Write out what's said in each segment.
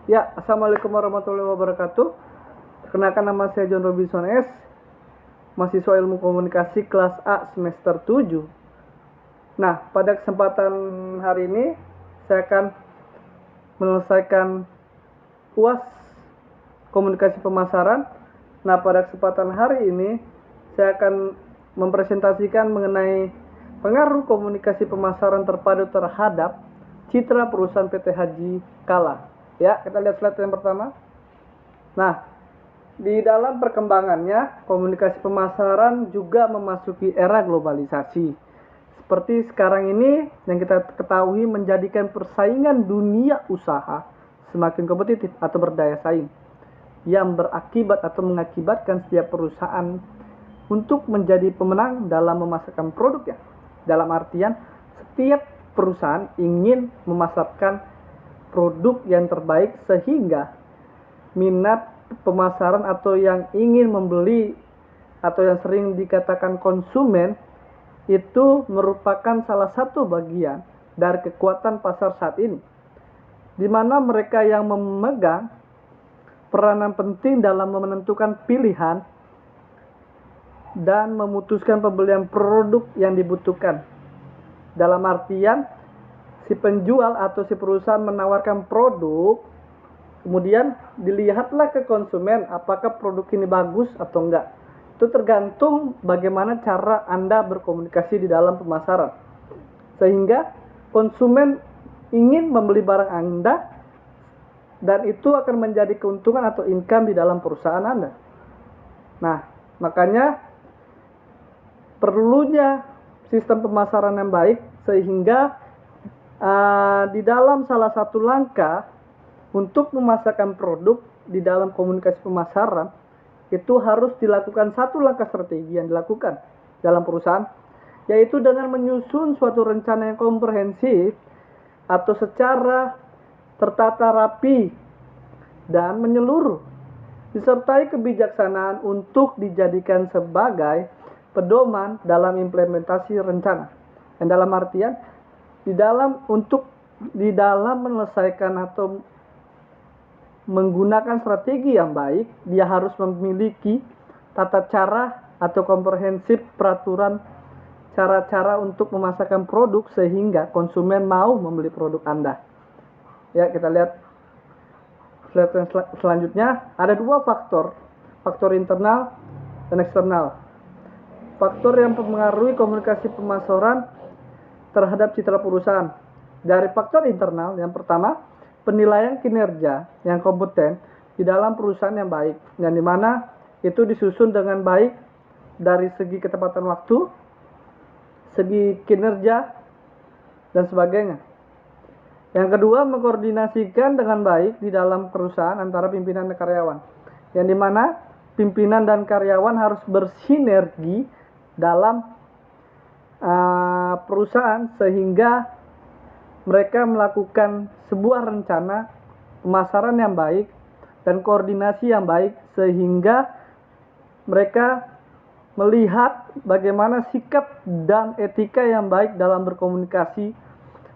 Ya, Assalamualaikum warahmatullahi wabarakatuh. Perkenalkan, nama saya John Robinson S, mahasiswa ilmu komunikasi kelas A semester 7. Nah, pada kesempatan hari ini saya akan menyelesaikan UAS komunikasi pemasaran. Nah, pada kesempatan hari ini saya akan mempresentasikan mengenai pengaruh komunikasi pemasaran terpadu terhadap citra perusahaan PT Haji Kala. Ya, kita lihat slide yang pertama. Nah, di dalam perkembangannya, komunikasi pemasaran juga memasuki era globalisasi. Seperti sekarang ini yang kita ketahui menjadikan persaingan dunia usaha semakin kompetitif atau berdaya saing, yang berakibat atau mengakibatkan setiap perusahaan untuk menjadi pemenang dalam memasarkan produknya. Dalam artian, setiap perusahaan ingin memasarkan produk yang terbaik sehingga minat pemasaran atau yang ingin membeli atau yang sering dikatakan konsumen itu merupakan salah satu bagian dari kekuatan pasar saat ini, di mana mereka yang memegang peranan penting dalam menentukan pilihan dan memutuskan pembelian produk yang dibutuhkan. Dalam artian, si penjual atau si perusahaan menawarkan produk, kemudian dilihatlah ke konsumen apakah produk ini bagus atau enggak. Itu tergantung bagaimana cara Anda berkomunikasi di dalam pemasaran, sehingga konsumen ingin membeli barang Anda, dan itu akan menjadi keuntungan atau income di dalam perusahaan Anda. Nah, makanya perlunya sistem pemasaran yang baik, sehingga di dalam salah satu langkah untuk memasarkan produk di dalam komunikasi pemasaran itu harus dilakukan satu langkah strategi yang dilakukan dalam perusahaan, yaitu dengan menyusun suatu rencana yang komprehensif atau secara tertata rapi dan menyeluruh, disertai kebijaksanaan untuk dijadikan sebagai pedoman dalam implementasi rencana. Dan dalam artian di dalam menyelesaikan atau menggunakan strategi yang baik, dia harus memiliki tata cara atau komprehensif peraturan cara-cara untuk memasarkan produk sehingga konsumen mau membeli produk Anda. Ya, kita lihat slide selanjutnya. Ada dua faktor internal dan eksternal. Faktor yang mempengaruhi komunikasi pemasaran terhadap citra perusahaan. Dari faktor internal, yang pertama, penilaian kinerja yang kompeten di dalam perusahaan yang baik, yang dimana itu disusun dengan baik dari segi ketepatan waktu, segi kinerja, dan sebagainya. Yang kedua, mengkoordinasikan dengan baik di dalam perusahaan antara pimpinan dan karyawan, yang dimana pimpinan dan karyawan harus bersinergi dalam perusahaan sehingga mereka melakukan sebuah rencana pemasaran yang baik dan koordinasi yang baik, sehingga mereka melihat bagaimana sikap dan etika yang baik dalam berkomunikasi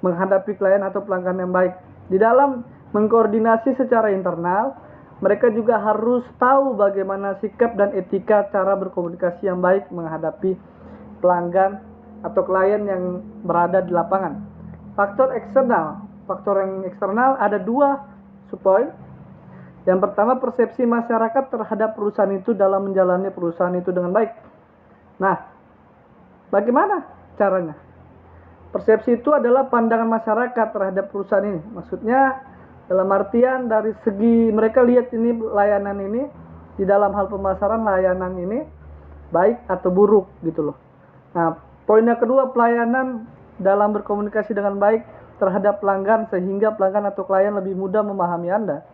menghadapi klien atau pelanggan yang baik. Di dalam mengkoordinasi secara internal, mereka juga harus tahu bagaimana sikap dan etika cara berkomunikasi yang baik menghadapi pelanggan atau klien yang berada di lapangan. Faktor yang eksternal ada dua subpoin. Yang pertama, persepsi masyarakat terhadap perusahaan itu dalam menjalani perusahaan itu dengan baik. Nah, bagaimana caranya? Persepsi itu adalah pandangan masyarakat terhadap perusahaan ini. Maksudnya dalam artian dari segi mereka lihat ini layanan ini di dalam hal pemasaran, layanan ini baik atau buruk gitu loh. Nah, poin yang kedua, pelayanan dalam berkomunikasi dengan baik terhadap pelanggan sehingga pelanggan atau klien lebih mudah memahami Anda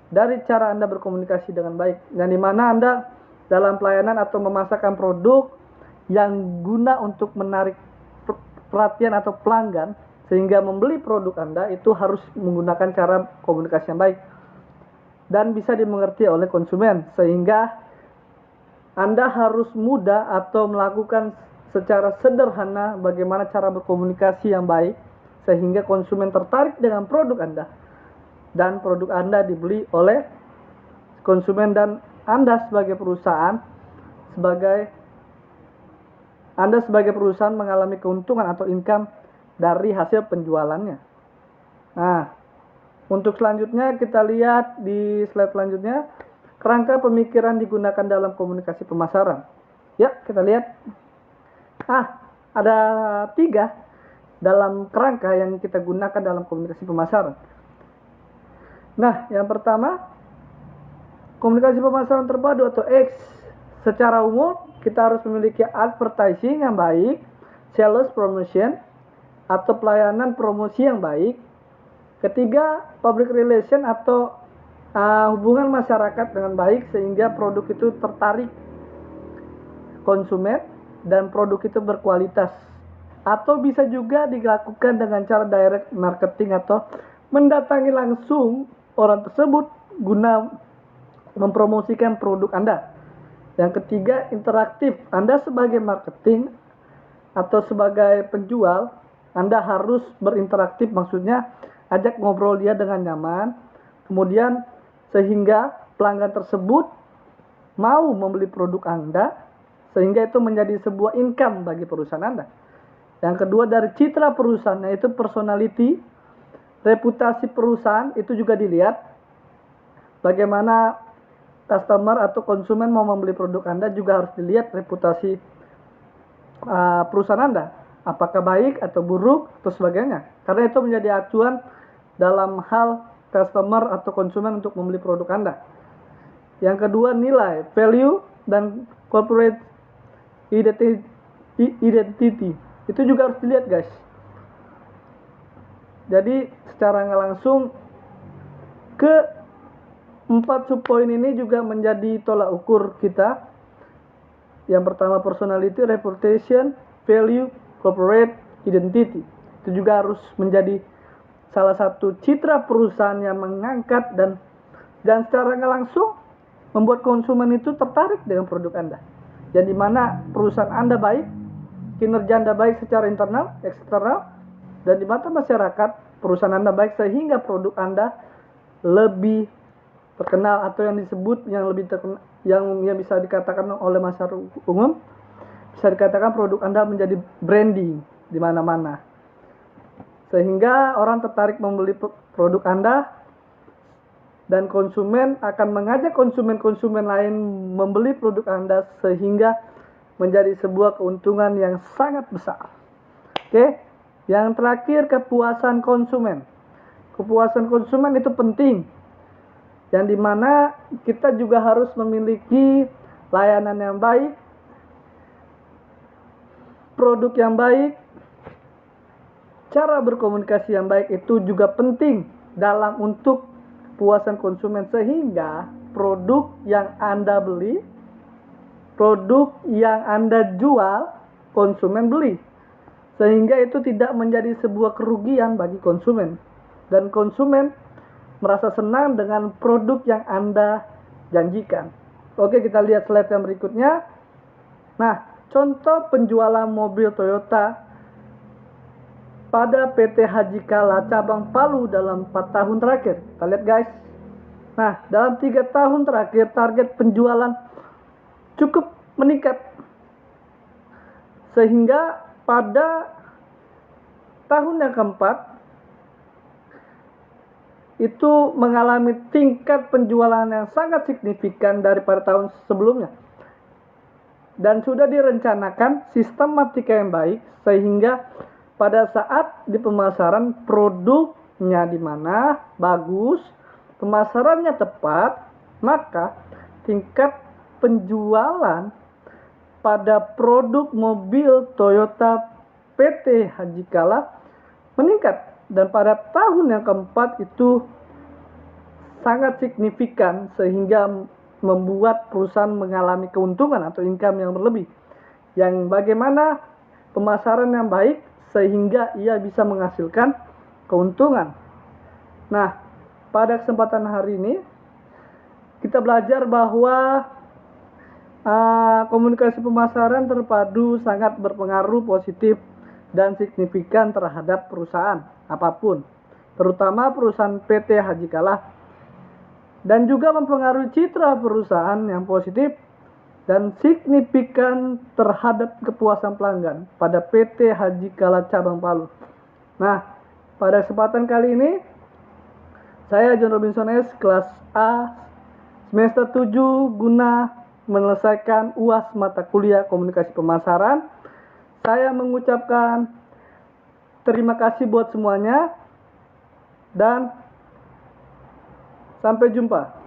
dari cara Anda berkomunikasi dengan baik, yang dimana Anda dalam pelayanan atau memasarkan produk yang guna untuk menarik perhatian atau pelanggan sehingga membeli produk Anda, itu harus menggunakan cara komunikasi yang baik dan bisa dimengerti oleh konsumen, sehingga Anda harus mudah atau melakukan secara sederhana bagaimana cara berkomunikasi yang baik sehingga konsumen tertarik dengan produk Anda. dan produk Anda dibeli oleh konsumen, dan Anda sebagai perusahaan mengalami keuntungan atau income dari hasil penjualannya. Nah, untuk selanjutnya kita lihat di slide selanjutnya, kerangka pemikiran digunakan dalam komunikasi pemasaran. Ya, kita lihat. Ada 3 dalam kerangka yang kita gunakan dalam komunikasi pemasaran. Nah, yang pertama, komunikasi pemasaran terpadu atau X. Secara umum, kita harus memiliki advertising yang baik, sales promotion, atau pelayanan promosi yang baik. Ketiga, public relation atau hubungan masyarakat dengan baik sehingga produk itu tertarik konsumen dan produk itu berkualitas. Atau bisa juga dilakukan dengan cara direct marketing atau mendatangi langsung orang tersebut guna mempromosikan produk Anda. Yang ketiga, interaktif. Anda sebagai marketing atau sebagai penjual, Anda harus berinteraktif, maksudnya ajak ngobrol dia dengan nyaman, kemudian sehingga pelanggan tersebut mau membeli produk Anda, sehingga itu menjadi sebuah income bagi perusahaan Anda. Yang kedua, dari citra perusahaan, yaitu personality, reputasi perusahaan itu juga dilihat. Bagaimana customer atau konsumen mau membeli produk Anda juga harus dilihat reputasi perusahaan Anda, apakah baik atau buruk atau sebagainya. Karena itu menjadi acuan dalam hal customer atau konsumen untuk membeli produk Anda. Yang kedua, nilai, value, dan corporate identity. Itu juga harus dilihat, guys. Jadi secara nggak langsung, ke 4 subpoin ini juga menjadi tolak ukur kita. Yang pertama, personality, reputation, value, corporate identity. Itu juga harus menjadi salah satu citra perusahaan yang mengangkat dan secara nggak langsung membuat konsumen itu tertarik dengan produk Anda. Yang dimana perusahaan Anda baik, kinerja Anda baik secara internal, eksternal, dan di mata masyarakat perusahaan Anda baik sehingga produk Anda lebih terkenal, atau yang disebut yang lebih terkenal, yang bisa dikatakan oleh masyarakat umum, bisa dikatakan produk Anda menjadi branding di mana-mana, sehingga orang tertarik membeli produk Anda, dan konsumen akan mengajak konsumen-konsumen lain membeli produk Anda sehingga menjadi sebuah keuntungan yang sangat besar. Oke, yang terakhir, kepuasan konsumen. Kepuasan konsumen itu penting, yang dimana kita juga harus memiliki layanan yang baik, produk yang baik, cara berkomunikasi yang baik itu juga penting dalam untuk kepuasan konsumen, sehingga produk yang Anda beli, produk yang Anda jual, konsumen beli, sehingga itu tidak menjadi sebuah kerugian bagi konsumen, dan konsumen merasa senang dengan produk yang Anda janjikan. Oke, kita lihat slide yang berikutnya. Nah, contoh penjualan mobil Toyota pada PT Haji Kala cabang Palu dalam 4 tahun terakhir. Kita lihat, guys. Nah, dalam 3 tahun terakhir target penjualan cukup meningkat, sehingga pada tahun yang keempat itu mengalami tingkat penjualan yang sangat signifikan daripada tahun sebelumnya, dan sudah direncanakan sistematika yang baik sehingga pada saat di pemasaran produknya di mana bagus, pemasarannya tepat, maka tingkat penjualan pada produk mobil Toyota PT Haji Kala meningkat, dan pada tahun yang keempat itu sangat signifikan sehingga membuat perusahaan mengalami keuntungan atau income yang berlebih, yang bagaimana pemasaran yang baik sehingga ia bisa menghasilkan keuntungan. Nah, pada kesempatan hari ini kita belajar bahwa komunikasi pemasaran terpadu sangat berpengaruh positif dan signifikan terhadap perusahaan apapun. terutama perusahaan PT Haji Kalah, dan juga mempengaruhi citra perusahaan yang positif dan signifikan terhadap kepuasan pelanggan pada PT Haji Kalah Cabang Palu. Nah, pada kesempatan kali ini saya John Robinson S, kelas A semester 7 guna menyelesaikan UAS mata kuliah Komunikasi Pemasaran. Saya mengucapkan terima kasih buat semuanya dan sampai jumpa.